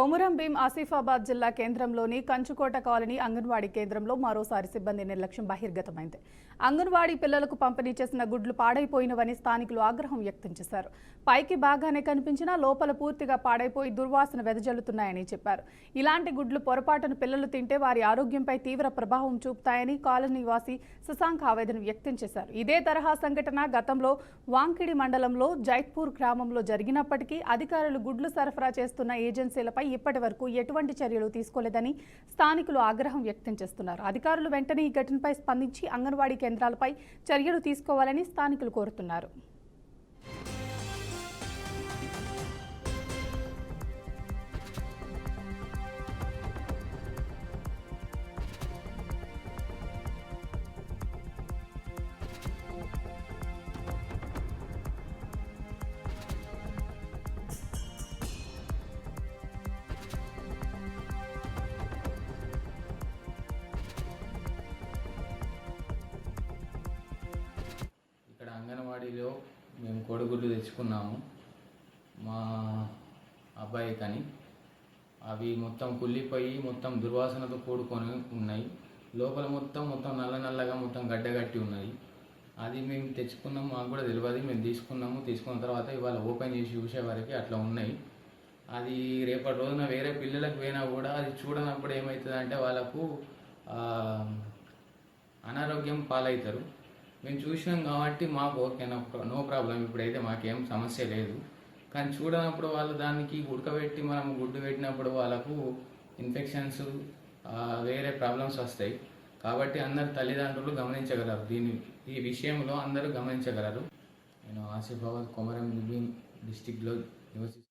కొమురం భీం ఆసిఫాబాద్ జిల్లా కేంద్రంలోని కంచుకోట కాలనీ అంగన్వాడీ కేంద్రంలో మరోసారి సిబ్బంది నిర్లక్ష్యం బహిర్గతమైంది. అంగన్వాడీ పిల్లలకు పంపిణీ చేసిన గుడ్లు పాడైపోయినవని స్థానికులు ఆగ్రహం వ్యక్తం చేశారు. పైకి బాగానే కనిపించినా లోపల పూర్తిగా పాడైపోయి దుర్వాసన వెదజల్లుతున్నాయని చెప్పారు. ఇలాంటి గుడ్లు పొరపాటున పిల్లలు తింటే వారి ఆరోగ్యంపై తీవ్ర ప్రభావం చూపుతాయని కాలనీ వాసి శశాంక్ ఆవేదన వ్యక్తం చేశారు. ఇదే తరహా సంఘటన గతంలో వాంకిడి మండలంలో జైత్పూర్ గ్రామంలో జరిగినప్పటికీ అధికారులు గుడ్లు సరఫరా చేస్తున్న ఏజెన్సీలపై ఇప్పటి వరకు ఎటువంటి చర్యలు తీసుకోలేదని స్థానికులు ఆగ్రహం వ్యక్తం చేస్తున్నారు. అధికారులు వెంటనే ఈ ఘటనపై స్పందించి అంగన్వాడీ కేంద్రాలపై చర్యలు తీసుకోవాలని స్థానికులు కోరుతున్నారు. ఇక్కడ అంగన్వాడీలో మేము కోడిగుడ్లు తెచ్చుకున్నాము మా అబ్బాయి కానీ అవి మొత్తం కుళ్ళిపోయి మొత్తం దుర్వాసనతో కూడుకొని ఉన్నాయి. లోపల మొత్తం నల్లగా మొత్తం గడ్డగట్టి ఉన్నాయి. అది మేము తెచ్చుకున్నాము, మాకు కూడా తెలియదు. మేము తీసుకున్న తర్వాత ఇవాళ ఓపెన్ చేసి చూసే వరకు అట్లా ఉన్నాయి. అది రేపటి రోజున వేరే పిల్లలకు పోయినా కూడా అది చూడనప్పుడు ఏమవుతుందంటే వాళ్ళకు అనారోగ్యం పాలవుతారు. మేము చూసినాం కాబట్టి మాకు ఓకే, నో ప్రాబ్లం, ఇప్పుడైతే మాకేం సమస్య లేదు. కానీ చూడనప్పుడు వాళ్ళు దానికి ఉడకబెట్టి మనం గుడ్డు పెట్టినప్పుడు వాళ్ళకు ఇన్ఫెక్షన్స్ వేరే ప్రాబ్లమ్స్ వస్తాయి. కాబట్టి అందరు తల్లిదండ్రులు గమనించగలరు, ఈ విషయంలో అందరూ గమనించగలరు. నేను ఆసిఫాబాద్ కొమరం భీం డిస్టిక్లో నివసిస్తాను.